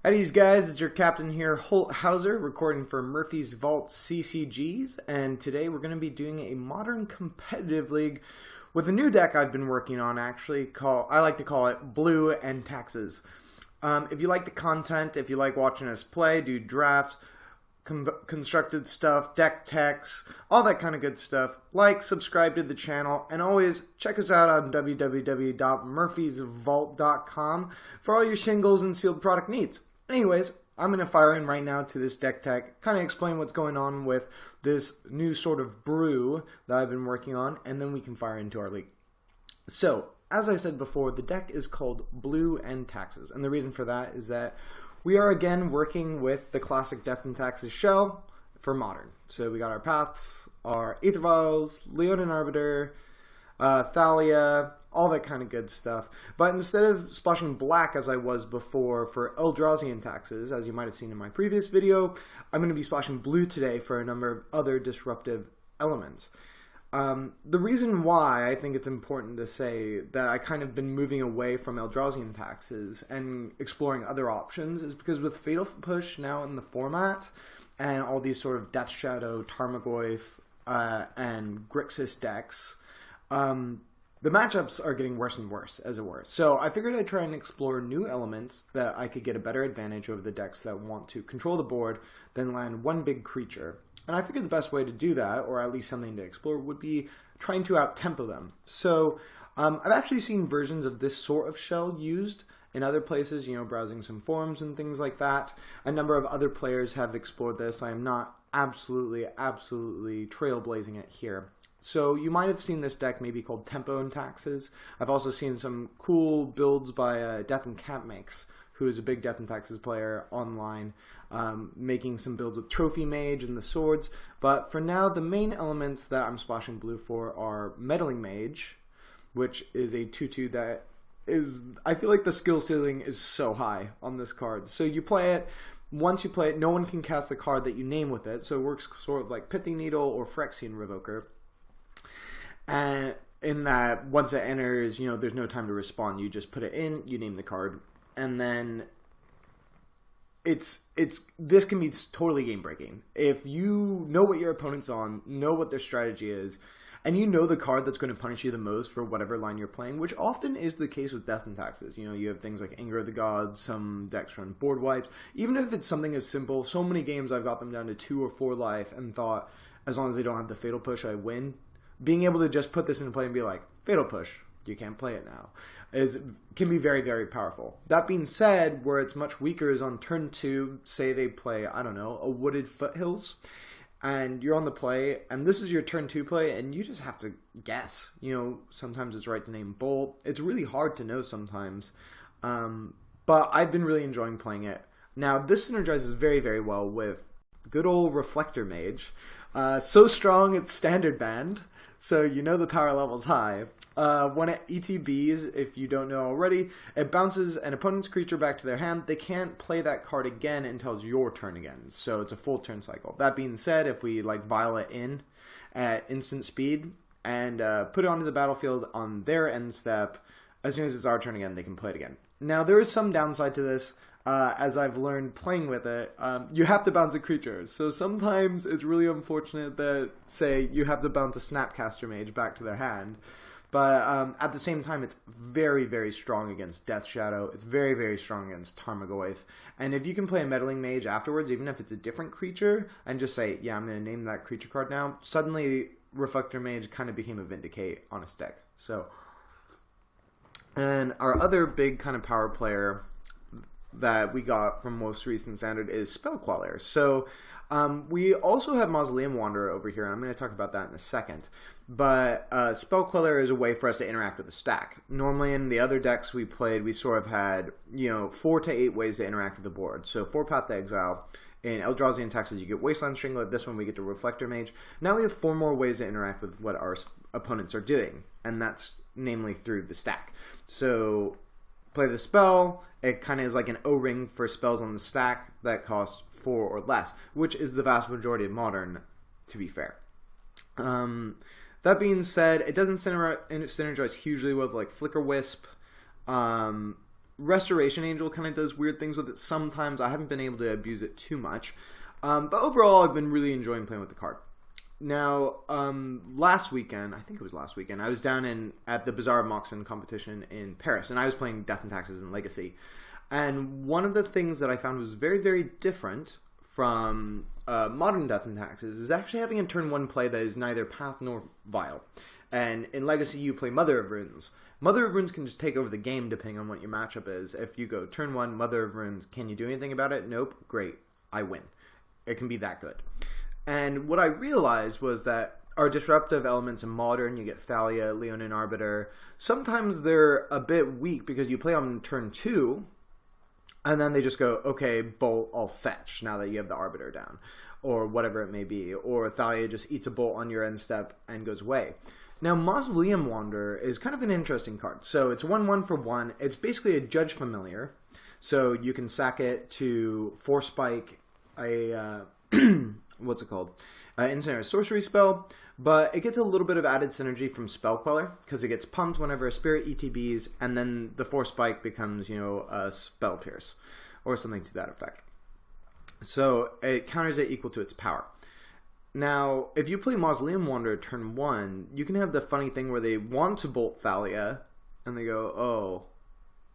Howdy's guys, it's your captain here, Holt Hauser, recording for Murphy's Vault CCGs, and today we're going to be doing a modern competitive league with a new deck I've been working on, actually. I like to call it Blue and Taxes. If you like the content, if you like watching us play, do drafts, constructed stuff, deck techs, all that kind of good stuff, like, subscribe to the channel, and always check us out on www.murphysvault.com for all your singles and sealed product needs. Anyways, I'm going to fire in right now to this deck tech, kind of explain what's going on with this new sort of brew that I've been working on, and then we can fire into our league. So, as I said before, the deck is called Blue and Taxes, and the reason for that is that we are again working with the classic Death and Taxes shell for Modern. So we got our Paths, our Aether Vials, Leonin Arbiter, Thalia, all that kind of good stuff. But instead of splashing black as I was before for Eldrazi Taxes, as you might have seen in my previous video, I'm going to be splashing blue today for a number of other disruptive elements. The reason why I think it's important to say that I kind of been moving away from Eldrazi Taxes and exploring other options is because with Fatal Push now in the format and all these sort of Death Shadow, Tarmogoyf, and Grixis decks, the matchups are getting worse and worse, as it were. So I figured I'd try and explore new elements that I could get a better advantage over the decks that want to control the board than land one big creature. And I figured the best way to do that, or at least something to explore, would be trying to out-tempo them. So I've actually seen versions of this sort of shell used in other places, you know, browsing some forums and things like that. A number of other players have explored this. I am not absolutely trailblazing it here. So you might have seen this deck maybe called Tempo and Taxes. I've also seen some cool builds by Death and Cat Makes, who is a big Death and Taxes player online, making some builds with Trophy Mage and the swords. But for now, the main elements that I'm splashing blue for are Meddling Mage, which is a 2/2 that is, I feel like the skill ceiling is so high on this card. So you play it. Once you play it, no one can cast the card that you name with it. So it works sort of like Pithing Needle or Phyrexian Revoker. And in that, once it enters, you know, there's no time to respond. You just put it in, you name the card, and then this can be totally game breaking. If you know what your opponent's on, know what their strategy is, and you know the card that's going to punish you the most for whatever line you're playing, which often is the case with Death and Taxes. You know, you have things like Anger of the Gods, some decks run board wipes. Even if it's something as simple, so many games I've got them down to 2 or 4 life and thought, as long as they don't have the Fatal Push, I win. Being able to just put this into play and be like, Fatal Push, you can't play it now, can be very, very powerful. That being said, where it's much weaker is on turn 2, say they play, I don't know, a Wooded Foothills, and you're on the play, and this is your turn 2 play, and you just have to guess. You know, sometimes it's right to name Bolt. It's really hard to know sometimes, but I've been really enjoying playing it. Now, this synergizes very, very well with good old Reflector Mage. So strong it's standard banned, so you know the power level's high. When it ETBs, if you don't know already, it bounces an opponent's creature back to their hand. They can't play that card again until it's your turn again, so it's a full turn cycle. That being said, if we like Violet in at instant speed and put it onto the battlefield on their end step, as soon as it's our turn again, they can play it again. Now, there is some downside to this. As I've learned playing with it, you have to bounce a creature. So sometimes it's really unfortunate that, say, you have to bounce a Snapcaster Mage back to their hand. But at the same time, it's very, very strong against Death Shadow. It's very, very strong against Tarmogoyf. And if you can play a Meddling Mage afterwards, even if it's a different creature, and just say, yeah, I'm going to name that creature card now, suddenly Reflector Mage kind of became a Vindicate on a stick. So, and our other big kind of power player that we got from most recent standard is Spell Queller. So we also have Mausoleum Wanderer over here, and I'm going to talk about that in a second. But Spell Queller is a way for us to interact with the stack. Normally in the other decks we played, we sort of had, you know, 4 to 8 ways to interact with the board. So 4 Path to Exile. In Eldrazi Taxes, you get Wasteland Stringlet. This one we get to Reflector Mage. Now we have 4 more ways to interact with what our opponents are doing, and that's namely through the stack. So play the spell, it kind of is like an O-ring for spells on the stack that cost 4 or less, which is the vast majority of Modern, to be fair. That being said, it doesn't synergize hugely with like Flicker Wisp, Restoration Angel kind of does weird things with it sometimes. I haven't been able to abuse it too much. But overall, I've been really enjoying playing with the card. Now, last weekend, I think it was last weekend, I was down at the Bazaar of Moxon competition in Paris, and I was playing Death and Taxes and Legacy. And one of the things that I found was very, very different from modern Death and Taxes is actually having a turn 1 play that is neither Path nor Vial. And in Legacy, you play Mother of Runes. Mother of Runes can just take over the game depending on what your matchup is. If you go turn 1, Mother of Runes, can you do anything about it? Nope. Great. I win. It can be that good. And what I realized was that our disruptive elements in Modern, you get Thalia, Leonin Arbiter, sometimes they're a bit weak because you play on turn 2, and then they just go, okay, Bolt, I'll fetch now that you have the Arbiter down, or whatever it may be. Or Thalia just eats a Bolt on your end step and goes away. Now, Mausoleum Wanderer is kind of an interesting card. So it's 1/1 for 1. It's basically a Judge Familiar. So you can sack it to Force Spike a... what's it called? Instant or sorcery spell, but it gets a little bit of added synergy from Spell Queller because it gets pumped whenever a spirit ETBs, and then the Force Spike becomes, a Spell Pierce or something to that effect. So it counters it equal to its power. Now, if you play Mausoleum Wanderer turn 1, you can have the funny thing where they want to bolt Thalia, and they go, oh,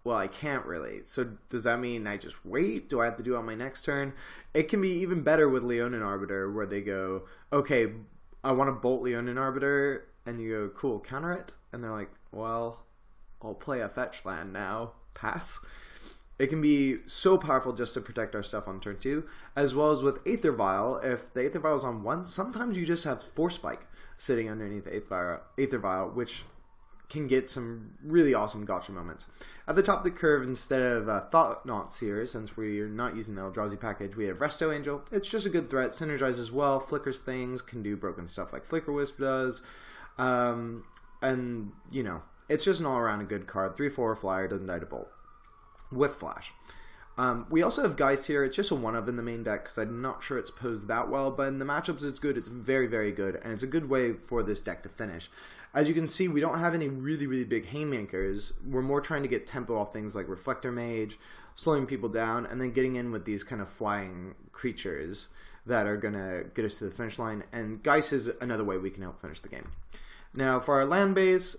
well, I can't really. So does that mean I just wait? Do I have to do it on my next turn? It can be even better with Leonin Arbiter, where they go, okay, I want to bolt Leonin Arbiter, and you go, cool, counter it? And they're like, well, I'll play a fetch land now. Pass. It can be so powerful just to protect our stuff on turn 2, as well as with Aether Vial. If the Aether Vial is on 1, sometimes you just have Force Spike sitting underneath the Aether Vial, which can get some really awesome gotcha moments. At the top of the curve, instead of Thought Knot Seer, since we're not using the Eldrazi package, we have Resto Angel. It's just a good threat, synergizes well, flickers things, can do broken stuff like Flicker Wisp does. And, it's just an all-around a good card. 3/4 flyer, doesn't die to Bolt. With Flash. We also have Geist here. It's just a 1-of in the main deck because I'm not sure it's posed that well, but in the matchups it's good. It's very, very good, and it's a good way for this deck to finish. As you can see, we don't have any really, really big haymakers. We're more trying to get tempo off things like Reflector Mage, slowing people down, and then getting in with these kind of flying creatures that are going to get us to the finish line, and Geist is another way we can help finish the game. Now, for our land base,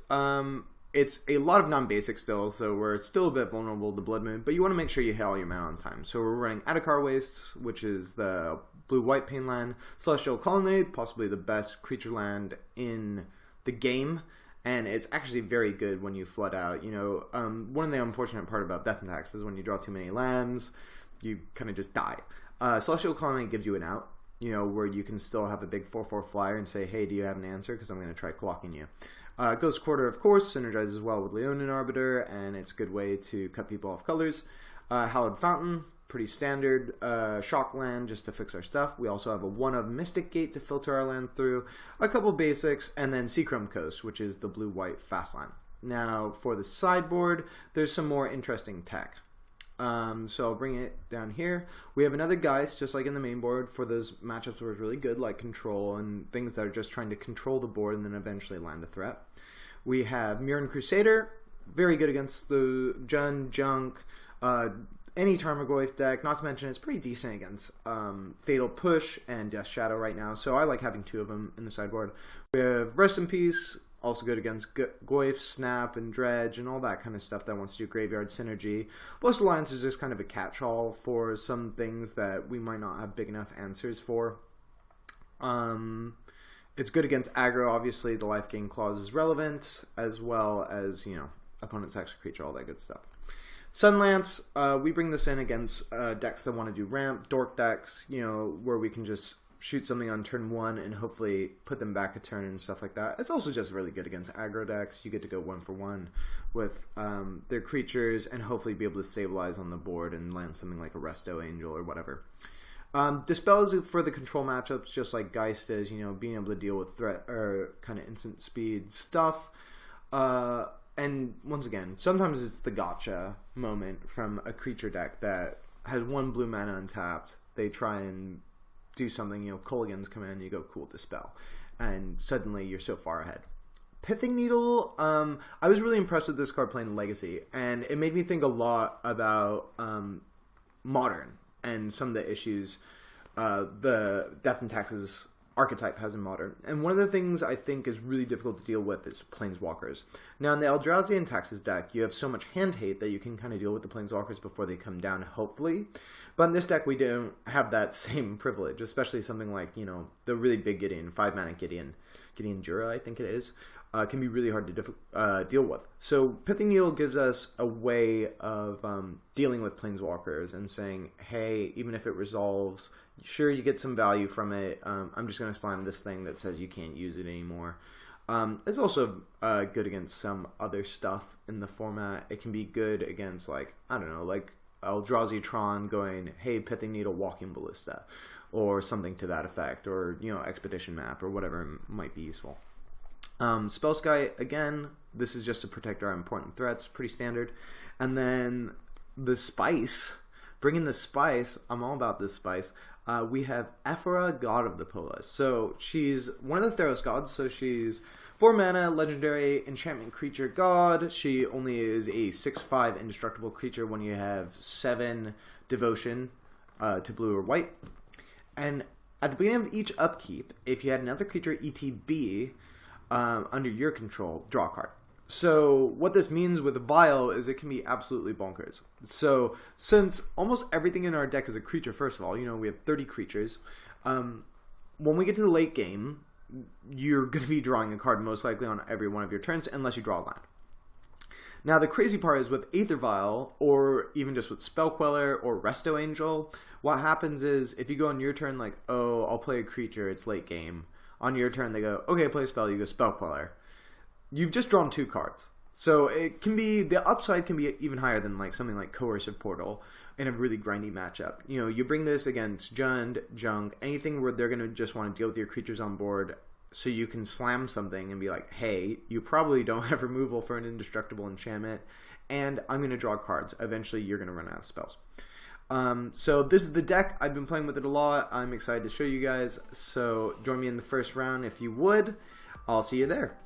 it's a lot of non-basic still, so we're still a bit vulnerable to Blood Moon, but you want to make sure you hit all your mana on time. So we're running Adakar Wastes, which is the blue-white pain land, Celestial Colonnade, possibly the best creature land in the game, and it's actually very good when you flood out. One of the unfortunate part about Death and Taxes is when you draw too many lands, you kind of just die. Celestial Colonnade gives you an out, where you can still have a big 4/4 flyer and say, hey, do you have an answer? Because I'm going to try clocking you. Ghost Quarter, of course, synergizes well with Leonin Arbiter, and it's a good way to cut people off colors. Hallowed Fountain, pretty standard. Shock Land, just to fix our stuff. We also have a 1-of Mystic Gate to filter our land through. A couple basics, and then Seachrome Coast, which is the blue-white fast line. Now, for the sideboard, there's some more interesting tech. So I'll bring it down here. We have another Geist, just like in the main board, for those matchups where it's really good, like Control, and things that are just trying to control the board and then eventually land a threat. We have Mirran Crusader, very good against the Junk, any Tarmogoyf deck, not to mention it's pretty decent against Fatal Push and Death Shadow right now, so I like having 2 of them in the sideboard. We have Rest in Peace, also good against Goyf, Snap, and Dredge, and all that kind of stuff that wants to do graveyard synergy. Blessed Alliance is just kind of a catch-all for some things that we might not have big enough answers for. It's good against aggro, obviously. The life gain clause is relevant, as well as, opponent's extra creature, all that good stuff. Sunlance, we bring this in against decks that want to do ramp, dork decks, where we can just shoot something on turn 1 and hopefully put them back a turn and stuff like that. It's also just really good against aggro decks. You get to go 1-for-1 with their creatures and hopefully be able to stabilize on the board and land something like a Resto Angel or whatever. Dispels for the control matchups, just like Geist is, being able to deal with threat or kind of instant speed stuff. And once again, sometimes it's the gotcha moment from a creature deck that has 1 blue mana untapped. They try and do something, Kolaghan's come in, you go, cool, Dispel. And suddenly you're so far ahead. Pithing Needle, I was really impressed with this card playing Legacy, and it made me think a lot about Modern and some of the issues the Death and Taxes archetype has in Modern. And one of the things I think is really difficult to deal with is Planeswalkers. Now, in the Eldrazi and Taxes deck, you have so much hand hate that you can kind of deal with the Planeswalkers before they come down, hopefully. But in this deck, we don't have that same privilege, especially something like, you know, the really big Gideon, 5-mana Gideon Jura, I think it is, can be really hard to deal with. So Pithing Needle gives us a way of dealing with Planeswalkers and saying, hey, even if it resolves, sure, you get some value from it. I'm just going to slime this thing that says you can't use it anymore. It's also good against some other stuff in the format. It can be good against, like, I don't know, like Eldrazi Tron going, hey, Pithing Needle, Walking Ballista, or something to that effect, or, you know, Expedition Map, or whatever might be useful. Spell Sky, again, this is just to protect our important threats, pretty standard. And then the spice, bringing the spice, I'm all about this spice. We have Ephora, God of the Polis. So she's one of the Theros gods, so she's 4 mana, legendary, enchantment creature god. She only is a 6/5 indestructible creature when you have 7 devotion to blue or white. And at the beginning of each upkeep, if you had another creature ETB under your control, draw a card. So what this means with a Vial is it can be absolutely bonkers. So since almost everything in our deck is a creature, first of all, you know, we have 30 creatures. When we get to the late game, you're going to be drawing a card most likely on every one of your turns unless you draw a land. Now the crazy part is with Aether Vial, or even just with Spell Queller or Resto Angel, what happens is if you go on your turn like, oh, I'll play a creature, it's late game. On your turn they go, okay, play a spell, you go Spell Queller. You've just drawn 2 cards. So it can be, the upside can be even higher than like something like Coercive Portal in a really grindy matchup. You know, you bring this against Jund, Junk, anything where they're going to just want to deal with your creatures on board so you can slam something and be like, hey, you probably don't have removal for an indestructible enchantment, and I'm going to draw cards. Eventually you're going to run out of spells. So this is the deck. I've been playing with it a lot. I'm excited to show you guys. So join me in the first round if you would. I'll see you there.